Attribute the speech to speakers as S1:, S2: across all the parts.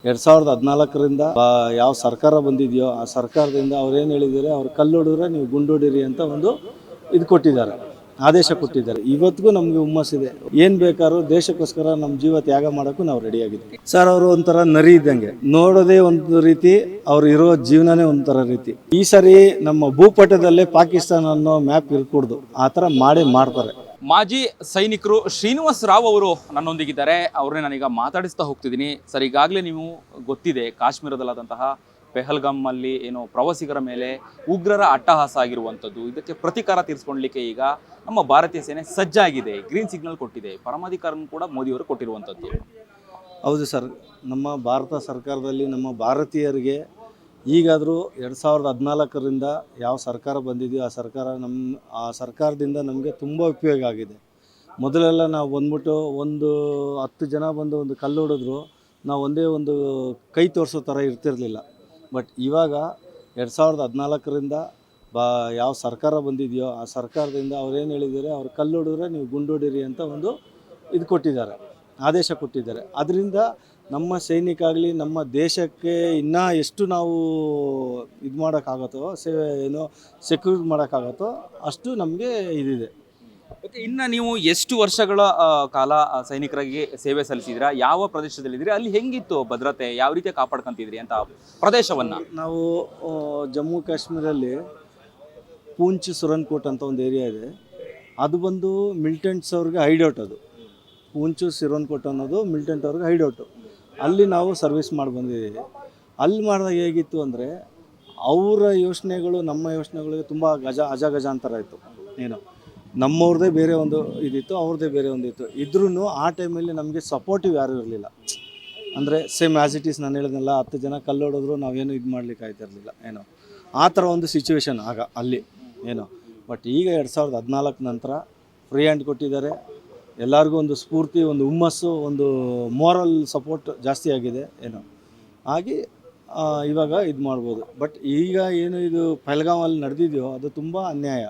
S1: 2014ರಿಂದ ಯಾವ ಸರ್ಕಾರ ಬಂದಿದೆಯೋ ಆ ಸರ್ಕಾರದಿಂದ ಅವ್ರೇನು ಹೇಳಿದ್ದಾರೆ, ಅವ್ರು ಕಲ್ಲು ಹೊಡಿದ್ರೆ ನೀವು ಗುಂಡು ಹೊಡೀರಿ ಅಂತ ಒಂದು ಇದು ಕೊಟ್ಟಿದ್ದಾರೆ, ಆದೇಶ ಕೊಟ್ಟಿದ್ದಾರೆ. ಇವತ್ತಿಗೂ ನಮಗೆ ಹುಮ್ಮಸ್ಸಿದೆ. ಏನು ಬೇಕಾದ್ರೂ ದೇಶಕ್ಕೋಸ್ಕರ ನಮ್ಮ ಜೀವ ತ್ಯಾಗ ಮಾಡೋಕ್ಕೂ ನಾವು ರೆಡಿಯಾಗಿದ್ದೀವಿ ಸರ್. ಅವರು ಒಂಥರ ನರಿ ಇದ್ದಂಗೆ, ನೋಡೋದೇ ಒಂದು ರೀತಿ, ಅವ್ರು ಇರೋ ಜೀವನನೇ ಒಂಥರ ರೀತಿ. ಈ ಸರಿ ನಮ್ಮ ಭೂಪಟದಲ್ಲೇ ಪಾಕಿಸ್ತಾನ ಅನ್ನೋ ಮ್ಯಾಪ್ ಇರ್ಕೂಡ್ದು, ಆ ಥರ ಮಾಡೇ ಮಾಡ್ತಾರೆ.
S2: ಮಾಜಿ ಸೈನಿಕರು ಶ್ರೀನಿವಾಸ್ ರಾವ್ ಅವರು ನನ್ನೊಂದಿಗಿದ್ದಾರೆ. ಅವ್ರನ್ನೇ ನಾನೀಗ ಮಾತಾಡಿಸ್ತಾ ಹೋಗ್ತಿದ್ದೀನಿ. ಸರ್, ಈಗಾಗಲೇ ನೀವು ಗೊತ್ತಿದೆ, ಕಾಶ್ಮೀರದಲ್ಲಾದಂತಹ ಪೆಹಲ್ಗಾಮಲ್ಲಿ ಏನೋ ಪ್ರವಾಸಿಗರ ಮೇಲೆ ಉಗ್ರರ ಅಟ್ಟಹಾಸ ಆಗಿರುವಂಥದ್ದು. ಇದಕ್ಕೆ ಪ್ರತೀಕಾರ ತೀರಿಸ್ಕೊಳ್ಲಿಕ್ಕೆ ಈಗ ನಮ್ಮ ಭಾರತೀಯ ಸೇನೆ ಸಜ್ಜಾಗಿದೆ, ಗ್ರೀನ್ ಸಿಗ್ನಲ್ ಕೊಟ್ಟಿದೆ. ಪರಮಾಧಿಕಾರನ ಕೂಡ ಮೋದಿಯವರು ಕೊಟ್ಟಿರುವಂಥದ್ದು.
S1: ಹೌದು ಸರ್, ನಮ್ಮ ಭಾರತ ಸರ್ಕಾರದಲ್ಲಿ ನಮ್ಮ ಭಾರತೀಯರಿಗೆ ಈಗಾದರೂ 2014ರಿಂದ ಯಾವ ಸರ್ಕಾರ ಬಂದಿದೆಯೋ ಆ ಸರ್ಕಾರದಿಂದ ನಮಗೆ ತುಂಬ ಉಪಯೋಗ ಆಗಿದೆ. ಮೊದಲೆಲ್ಲ ನಾವು ಬಂದ್ಬಿಟ್ಟು ಒಂದು 10 ಜನ ಬಂದು ಒಂದು ಕಲ್ಲು ಹೊಡೆದ್ರು ನಾವು ಒಂದೇ ಒಂದು ಕೈ ತೋರಿಸೋ ಥರ ಇರ್ತಿರಲಿಲ್ಲ. ಬಟ್ ಇವಾಗ 2014ರಿಂದ ಯಾವ ಸರ್ಕಾರ ಬಂದಿದೆಯೋ ಆ ಸರ್ಕಾರದಿಂದ ಅವ್ರೇನು ಹೇಳಿದ್ದಾರೆ, ಅವ್ರು ಕಲ್ಲು ಹೊಡಿದ್ರೆ ನೀವು ಗುಂಡು ಹೊಡೀರಿ ಅಂತ ಒಂದು ಇದು ಕೊಟ್ಟಿದ್ದಾರೆ, ಆದೇಶ ಕೊಟ್ಟಿದ್ದಾರೆ. ಅದರಿಂದ ನಮ್ಮ ಸೈನಿಕಾಗಲಿ ನಮ್ಮ ದೇಶಕ್ಕೆ ಇನ್ನೂ ಎಷ್ಟು ನಾವು ಇದು ಮಾಡೋಕ್ಕಾಗತ್ತೋ, ಸೆಕ್ಯೂರ್ ಮಾಡೋಕ್ಕಾಗತ್ತೋ ಅಷ್ಟು ನಮಗೆ ಇದಿದೆ.
S2: ಓಕೆ, ಇನ್ನು ನೀವು ಎಷ್ಟು ವರ್ಷಗಳ ಕಾಲ ಸೈನಿಕರಾಗಿ ಸೇವೆ ಸಲ್ಲಿಸಿದ್ರಾ? ಯಾವ ಪ್ರದೇಶದಲ್ಲಿದ್ದೀರಿ? ಅಲ್ಲಿ ಹೆಂಗಿತ್ತು ಭದ್ರತೆ? ಯಾವ ರೀತಿ ಕಾಪಾಡ್ಕೊಂತಿದ್ರಿ ಅಂತ ಪ್ರದೇಶವನ್ನು?
S1: ನಾವು ಜಮ್ಮು ಕಾಶ್ಮೀರಲ್ಲಿ ಪೂಂಚ್ ಸುರನ್ಕೋಟ್ ಅಂತ ಒಂದು ಏರಿಯಾ ಇದೆ. ಅದು ಬಂದು ಮಿಲಿಟೆಂಟ್ಸ್ ಅವ್ರಿಗೆ ಹೈಡೌಟ್. ಅದು ಪೂಂಚು ಸಿರೋನ್ಕೋಟ್ ಅನ್ನೋದು ಮಿಲಿಟೆಂಟ್ ಅವ್ರಿಗೆ ಹೈಡೌಟು. ಅಲ್ಲಿ ನಾವು ಸರ್ವಿಸ್ ಮಾಡಿ ಬಂದಿದ್ದೀವಿ. ಅಲ್ಲಿ ಮಾಡಿದಾಗ ಹೇಗಿತ್ತು ಅಂದರೆ, ಅವರ ಯೋಚನೆಗಳು ನಮ್ಮ ಯೋಚನೆಗಳಿಗೆ ತುಂಬ ಅಜಗಜಾಂತರ ಇತ್ತು. ಏನು ನಮ್ಮವ್ರದ್ದೇ ಬೇರೆ ಒಂದು ಇದಿತ್ತು, ಅವ್ರದ್ದೇ ಬೇರೆ ಒಂದು ಇತ್ತು. ಇದ್ರೂ ಆ ಟೈಮಲ್ಲಿ ನಮಗೆ ಸಪೋರ್ಟಿವ್ ಯಾರೂ ಇರಲಿಲ್ಲ. ಅಂದರೆ ಸೇಮ್ ಆ್ಯಸ್ ಇಟ್ ಈಸ್ ನಾನು ಹೇಳಿದ್ನಲ್ಲ, 10 ಜನ ಕಲ್ಲು ಹೊಡೆದ್ರು ನಾವೇನು ಇದು ಮಾಡಲಿಕ್ಕೆ ಆಯ್ತಿರಲಿಲ್ಲ. ಏನೋ ಆ ಥರ ಒಂದು ಸಿಚುವೇಶನ್ ಆಗ ಅಲ್ಲಿ ಏನೋ. ಬಟ್ ಈಗ 2014 ನಂತರ ಫ್ರೀ ಹ್ಯಾಂಡ್ ಕೊಟ್ಟಿದ್ದಾರೆ. ಎಲ್ಲರಿಗೂ ಒಂದು ಸ್ಫೂರ್ತಿ, ಒಂದು ಹುಮ್ಮಸ್ಸು, ಒಂದು ಮೋರಲ್ ಸಪೋರ್ಟ್ ಜಾಸ್ತಿ ಆಗಿದೆ. ಏನೋ ಹಾಗೆ ಇವಾಗ ಇದು ಮಾಡ್ಬೋದು. ಬಟ್ ಈಗ ಏನು ಇದು ಪಹಲ್ಗಾಮಲ್ಲಿ ನಡೆದಿದೆಯೋ ಅದು ತುಂಬ ಅನ್ಯಾಯ.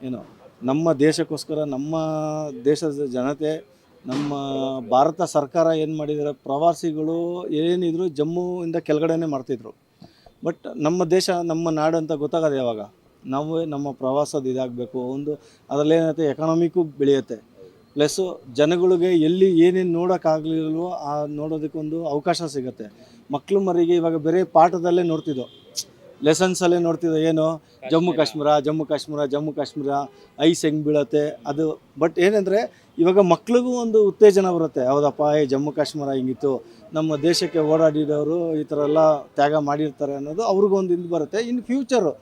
S1: ಏನೋ ನಮ್ಮ ದೇಶಕ್ಕೋಸ್ಕರ, ನಮ್ಮ ದೇಶದ ಜನತೆ, ನಮ್ಮ ಭಾರತ ಸರ್ಕಾರ ಏನು ಮಾಡಿದ್ದಾರೆ, ಪ್ರವಾಸಿಗಳು ಏನಿದ್ರು ಜಮ್ಮುವಿಂದ ಕೆಳಗಡೆನೇ ಮಾಡ್ತಿದ್ರು. ಬಟ್ ನಮ್ಮ ದೇಶ, ನಮ್ಮ ನಾಡು ಅಂತ ಗೊತ್ತಾಗೋದು ಯಾವಾಗ? ನಾವು ನಮ್ಮ ಪ್ರವಾಸದ ಇದಾಗಬೇಕು. ಒಂದು ಅದರಲ್ಲೇನೈತೆ, ಎಕನಾಮಿಕ್ಕು ಬೆಳೆಯುತ್ತೆ, ಪ್ಲಸ್ಸು ಜನಗಳಿಗೆ ಎಲ್ಲಿ ಏನೇನು ನೋಡೋಕ್ಕಾಗಲಿಲ್ವೋ ಆ ನೋಡೋದಕ್ಕೊಂದು ಅವಕಾಶ ಸಿಗುತ್ತೆ. ಮಕ್ಕಳು ಮರಿಗೆ ಇವಾಗ ಬೇರೆ ಪಾಠದಲ್ಲೇ ನೋಡ್ತಿದ್ದೋ, ಲೆಸನ್ಸಲ್ಲೇ ನೋಡ್ತಿದ್ದೋ, ಏನು ಜಮ್ಮು ಕಾಶ್ಮೀರ ಐಸ್ ಹೆಂಗೆ ಬೀಳತ್ತೆ ಅದು. ಬಟ್ ಏನಂದರೆ ಇವಾಗ ಮಕ್ಳಿಗೂ ಒಂದು ಉತ್ತೇಜನ ಬರುತ್ತೆ, ಹೌದಪ್ಪ ಜಮ್ಮು ಕಾಶ್ಮೀರ ಹಿಂಗಿತ್ತು, ನಮ್ಮ ದೇಶಕ್ಕೆ ಓಡಾಡಿದವರು ಈ ಥರ ಎಲ್ಲ ತ್ಯಾಗ ಮಾಡಿರ್ತಾರೆ ಅನ್ನೋದು ಅವ್ರಿಗೊಂದು ಇದು ಬರುತ್ತೆ. ಇನ್ನು ಫ್ಯೂಚರು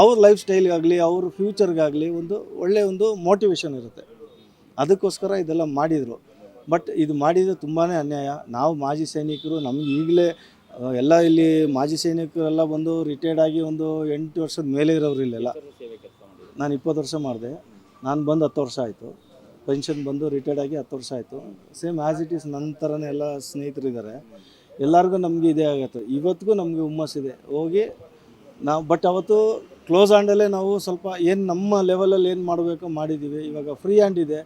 S1: ಅವ್ರ ಲೈಫ್ ಸ್ಟೈಲ್ಗಾಗಲಿ ಅವ್ರ ಫ್ಯೂಚರ್ಗಾಗಲಿ ಒಂದು ಒಳ್ಳೆಯ ಒಂದು ಮೋಟಿವೇಶನ್ ಇರುತ್ತೆ. ಅದಕ್ಕೋಸ್ಕರ ಇದೆಲ್ಲ ಮಾಡಿದರು. ಬಟ್ ಇದು ಮಾಡಿದರೆ ತುಂಬಾ ಅನ್ಯಾಯ. ನಾವು ಮಾಜಿ ಸೈನಿಕರು, ನಮ್ಗೆ ಈಗಲೇ ಎಲ್ಲ ಇಲ್ಲಿ ಮಾಜಿ ಸೈನಿಕರೆಲ್ಲ ಬಂದು ರಿಟೈರ್ಡ್ ಆಗಿ ಒಂದು 8 ವರ್ಷದ ಮೇಲೆ ಇರೋರು ಇಲ್ಲೆಲ್ಲ. ನಾನು 20 ವರ್ಷ ಮಾಡಿದೆ. ನಾನು ಬಂದು 10 ವರ್ಷ ಆಯಿತು. ಪೆನ್ಷನ್ ಬಂದು ರಿಟೈರ್ಡ್ ಆಗಿ 10 ವರ್ಷ ಆಯಿತು. ಸೇಮ್ ಆ್ಯಸ್ ಇಟ್ ಈಸ್ ನನ್ನ ಥರನೇ ಎಲ್ಲ ಸ್ನೇಹಿತರಿದ್ದಾರೆ. ಎಲ್ಲರಿಗೂ ನಮಗೆ ಇದೇ ಆಗುತ್ತೆ. ಇವತ್ತಿಗೂ ನಮಗೆ ಹುಮ್ಮಸ್ಸಿದೆ ಹೋಗಿ ನಾವು. ಬಟ್ ಅವತ್ತು ಕ್ಲೋಸ್ ಹ್ಯಾಂಡಲ್ಲೇ ನಾವು ಸ್ವಲ್ಪ ಏನು ನಮ್ಮ ಲೆವೆಲಲ್ಲಿ ಏನು ಮಾಡಬೇಕು ಮಾಡಿದ್ದೀವಿ. ಇವಾಗ ಫ್ರೀ ಹ್ಯಾಂಡ್ ಇದೆ,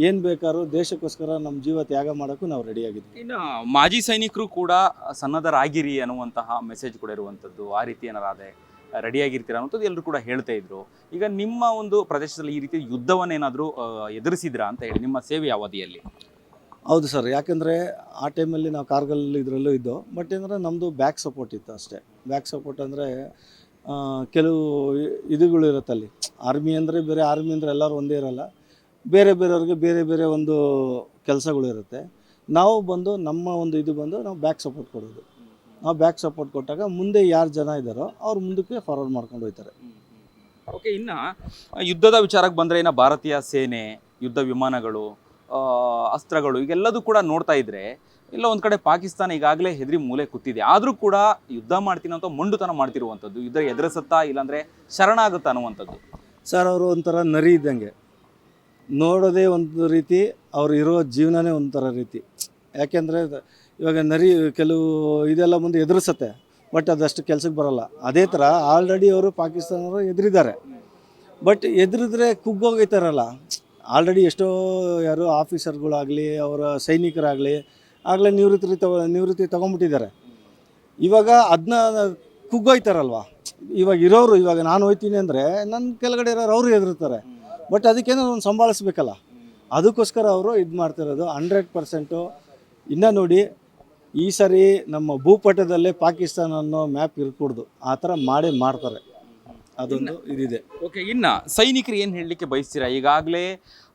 S1: ಏನು ಬೇಕಾದ್ರೂ ದೇಶಕ್ಕೋಸ್ಕರ ನಮ್ಮ ಜೀವ ತ್ಯಾಗ ಮಾಡೋಕ್ಕೂ ನಾವು ರೆಡಿಯಾಗಿದ್ದೀವಿ.
S2: ಇನ್ನು ಮಾಜಿ ಸೈನಿಕರು ಕೂಡ ಸನ್ನದ್ಧರಾಗಿರಿ ಅನ್ನುವಂತಹ ಮೆಸೇಜ್ ಕೂಡ ಇರುವಂಥದ್ದು. ಆ ರೀತಿ ಏನಾರಾದೆ ರೆಡಿಯಾಗಿರ್ತೀರ ಅನ್ನೋಂಥದ್ದು ಎಲ್ಲರೂ ಕೂಡ ಹೇಳ್ತಾ ಇದ್ರು. ಈಗ ನಿಮ್ಮ ಒಂದು ಪ್ರದೇಶದಲ್ಲಿ ಈ ರೀತಿ ಯುದ್ಧವನ್ನೇನಾದರೂ ಎದುರಿಸಿದ್ರಾ ಅಂತ ಹೇಳಿ ನಿಮ್ಮ ಸೇವೆಯ ಅವಧಿಯಲ್ಲಿ?
S1: ಹೌದು ಸರ್, ಯಾಕೆಂದರೆ ಆ ಟೈಮಲ್ಲಿ ನಾವು ಕಾರ್ಗಲ್ ಇದರಲ್ಲೂ ಇದ್ದೋ. ಬಟ್ ಏನಂದರೆ ನಮ್ಮದು ಬ್ಯಾಕ್ ಸಪೋರ್ಟ್ ಇತ್ತು ಅಷ್ಟೇ. ಬ್ಯಾಕ್ ಸಪೋರ್ಟ್ ಅಂದರೆ ಕೆಲವು ಇದುಗಳು ಇರುತ್ತೆ ಅಲ್ಲಿ. ಆರ್ಮಿ ಅಂದರೆ ಬೇರೆ, ಆರ್ಮಿ ಅಂದರೆ ಎಲ್ಲರೂ ಒಂದೇ ಇರೋಲ್ಲ. ಬೇರೆಯವ್ರಿಗೆ ಬೇರೆ ಒಂದು ಕೆಲಸಗಳಿರುತ್ತೆ. ನಾವು ಬಂದು ನಮ್ಮ ಒಂದು ಇದು ಬಂದು ನಾವು ಬ್ಯಾಕ್ ಸಪೋರ್ಟ್ ಕೊಡೋದು. ನಾವು ಬ್ಯಾಕ್ ಸಪೋರ್ಟ್ ಕೊಟ್ಟಾಗ ಮುಂದೆ ಯಾರು ಜನ ಇದ್ದಾರೋ ಅವ್ರು ಮುಂದಕ್ಕೆ ಫಾರ್ವರ್ಡ್ ಮಾಡ್ಕೊಂಡು ಹೋಗ್ತಾರೆ.
S2: ಓಕೆ, ಇನ್ನು ಯುದ್ಧದ ವಿಚಾರಕ್ಕೆ ಬಂದರೆ, ಇನ್ನು ಭಾರತೀಯ ಸೇನೆ, ಯುದ್ಧ ವಿಮಾನಗಳು, ಅಸ್ತ್ರಗಳು, ಈಗೆಲ್ಲದೂ ಕೂಡ ನೋಡ್ತಾ ಇದ್ರೆ ಇಲ್ಲ ಒಂದು ಕಡೆ ಪಾಕಿಸ್ತಾನ ಈಗಾಗಲೇ ಹೆದರಿ ಮೂಲೆ ಕೂತಿದೆ. ಆದರೂ ಕೂಡ ಯುದ್ಧ ಮಾಡ್ತೀನಿ ಅಂತ ಮೊಂಡುತನ ಮಾಡ್ತಿರುವಂಥದ್ದು. ಯುದ್ಧ ಎದುರಿಸುತ್ತಾ ಇಲ್ಲಾಂದರೆ ಶರಣಾಗುತ್ತಾ ಅನ್ನುವಂಥದ್ದು.
S1: ಸರ್, ಅವರು ಒಂಥರ ನರಿ ಇದ್ದಂಗೆ, ನೋಡೋದೇ ಒಂದು ರೀತಿ, ಅವ್ರು ಇರೋ ಜೀವನನೇ ಒಂಥರ ರೀತಿ. ಯಾಕೆಂದರೆ ಇವಾಗ ನರಿ ಕೆಲವು ಇದೆಲ್ಲ ಮುಂದೆ ಎದುರಿಸುತ್ತೆ, ಬಟ್ ಅದಷ್ಟು ಕೆಲಸಕ್ಕೆ ಬರೋಲ್ಲ. ಅದೇ ಥರ ಆಲ್ರೆಡಿ ಅವರು ಪಾಕಿಸ್ತಾನವರು ಎದುರಿದ್ದಾರೆ. ಬಟ್ ಎದುರಿದ್ರೆ ಕುಗ್ಗೋಗೈತಾರಲ್ಲ. ಆಲ್ರೆಡಿ ಎಷ್ಟೋ ಆಫೀಸರ್ಗಳಾಗಲಿ ಅವರ ಸೈನಿಕರಾಗಲಿ ಆಗಲೇ ನಿವೃತ್ತಿ ತೊಗೊಂಬಿಟ್ಟಿದ್ದಾರೆ. ಇವಾಗ ಅದನ್ನ ಕುಗ್ಗೋಯ್ತಾರಲ್ವ. ಇವಾಗ ಇರೋರು, ಇವಾಗ ನಾನು ಹೋಯ್ತೀನಿ ಅಂದರೆ ನನ್ನ ಕೆಳಗಡೆ ಇರೋರು ಅವರು ಹೆದರ್ತಾರೆ. ಬಟ್ ಅದಕ್ಕೇನೋ ಒಂದು ಸಂಭಾಳಿಸ್ಬೇಕಲ್ಲ, ಅದಕ್ಕೋಸ್ಕರ ಅವರು ಇದು ಮಾಡ್ತಿರೋದು 100%. ಇನ್ನು ನೋಡಿ, ಈ ಸರಿ ನಮ್ಮ ಭೂಪಟದಲ್ಲೇ ಪಾಕಿಸ್ತಾನ ಅನ್ನೋ ಮ್ಯಾಪ್ ಇರ್ಕೂಡ್ದು, ಆ ಥರ ಮಾಡೇ ಮಾಡ್ತಾರೆ. ಅದೊಂದು ಇದಿದೆ.
S2: ಓಕೆ, ಇನ್ನು ಸೈನಿಕರು ಏನು ಹೇಳಲಿಕ್ಕೆ ಬಯಸ್ತೀರಾ? ಈಗಾಗಲೇ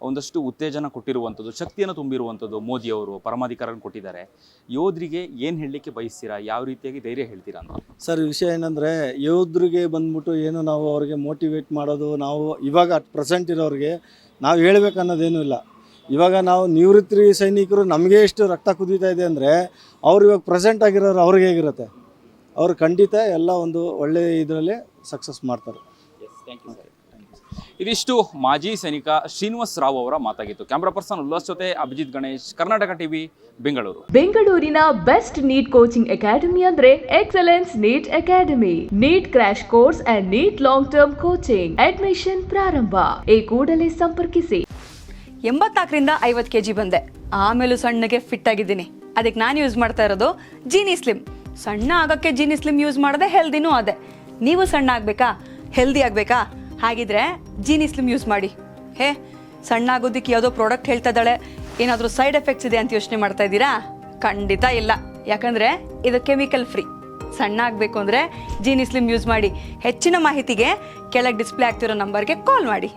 S2: ಒಂದಷ್ಟು ಉತ್ತೇಜನ ಕೊಟ್ಟಿರುವಂಥದ್ದು, ಶಕ್ತಿಯನ್ನು ತುಂಬಿರುವಂಥದ್ದು ಮೋದಿಯವರು ಪರಮಾಧಿಕಾರನ ಕೊಟ್ಟಿದ್ದಾರೆ. ಯೋಧರಿಗೆ ಏನು ಹೇಳಲಿಕ್ಕೆ ಬಯಸ್ತೀರಾ? ಯಾವ ರೀತಿಯಾಗಿ ಧೈರ್ಯ ಹೇಳ್ತೀರಾ ಅಂತ?
S1: ಸರ್, ವಿಷಯ ಏನಂದರೆ, ಯೋಧರಿಗೆ ಬಂದ್ಬಿಟ್ಟು ಏನು ನಾವು ಅವ್ರಿಗೆ ಮೋಟಿವೇಟ್ ಮಾಡೋದು, ನಾವು ಇವಾಗ ಅಟ್ ಪ್ರೆಸೆಂಟ್ ಇರೋರಿಗೆ ನಾವು ಹೇಳ್ಬೇಕು ಅನ್ನೋದೇನೂ ಇಲ್ಲ. ಇವಾಗ ನಾವು ನಿವೃತ್ತಿ ಸೈನಿಕರು ನಮಗೆ ಎಷ್ಟು ರಕ್ತ ಕುದೀತಾ ಇದೆ ಅಂದರೆ, ಅವ್ರು ಇವಾಗ ಪ್ರೆಸೆಂಟ್ ಆಗಿರೋರು ಅವ್ರಿಗೆ ಹೇಗಿರುತ್ತೆ? ಅವರು ಖಂಡಿತ ಎಲ್ಲ ಒಂದು ಒಳ್ಳೆಯ ಇದರಲ್ಲೇ ಸಕ್ಸಸ್ ಮಾಡ್ತಾರೆ.
S2: ಇದಿಷ್ಟು ಮಾಜಿ ಸೈನಿಕ ಶ್ರೀನಿವಾಸ್ ರಾವ್ ಅವರ ಮಾತಾಗಿತ್ತು. ಕ್ಯಾಮ್ರಾ ಪರ್ಸನ್ ಉಲ್ಲಾಸ್ ಜೊತೆ ಅಭಿಜಿತ್ ಗಣೇಶ್, ಕರ್ನಾಟಕ ಟಿವಿ, ಬೆಂಗಳೂರು.
S3: ಬೆಂಗಳೂರಿನ ಬೆಸ್ಟ್ ನೀಟ್ ಕೋಚಿಂಗ್ ಅಕಾಡೆಮಿ ಅಂದ್ರೆ excellence NEET academy. NEET crash course and NEET long term coaching. Admission ಪ್ರಾರಂಭ. ಈ ಕೂಡಲೇ ಸಂಪರ್ಕಿಸಿ.
S4: 84ರಿಂದ 50 kg ಬಂದೆ. ಆಮೇಲೂ ಸಣ್ಣಗೆ ಫಿಟ್ ಆಗಿದ್ದೀನಿ. ಅದಕ್ಕೆ ನಾನು ಯೂಸ್ ಮಾಡ್ತಾ ಇರೋದು ಜೀನಿ ಸ್ಲಿಮ್. ಸಣ್ಣ ಆಗೋಕ್ಕೆ ಜೀನಿ ಸ್ಲಿಮ್ ಯೂಸ್ ಮಾಡಿದೆ, ಹೆಲ್ದಿನೂ ಅದೇ. ನೀವು ಸಣ್ಣ ಆಗಬೇಕಾ, ಹೆಲ್ದಿ ಆಗಬೇಕಾ? ಹಾಗಿದ್ರೆ ಜೀನಿ ಸ್ಲಿಮ್ ಯೂಸ್ ಮಾಡಿ. ಸಣ್ಣ ಆಗೋದಕ್ಕೆ ಯಾವುದೋ ಪ್ರಾಡಕ್ಟ್ ಹೇಳ್ತಾ ಇದ್ದಾಳೆ, ಏನಾದರೂ ಸೈಡ್ ಎಫೆಕ್ಟ್ಸ್ ಇದೆ ಅಂತ ಯೋಚನೆ ಮಾಡ್ತಾ ಇದ್ದೀರಾ? ಖಂಡಿತ ಇಲ್ಲ, ಯಾಕಂದರೆ ಇದು ಕೆಮಿಕಲ್ ಫ್ರೀ. ಸಣ್ಣ ಆಗಬೇಕು ಅಂದರೆ ಜೀನಿ ಸ್ಲಿಮ್ ಯೂಸ್ ಮಾಡಿ. ಹೆಚ್ಚಿನ ಮಾಹಿತಿಗೆ ಕೆಳಗೆ ಡಿಸ್ಪ್ಲೇ ಆಗ್ತಿರೋ ನಂಬರ್ಗೆ ಕಾಲ್ ಮಾಡಿ.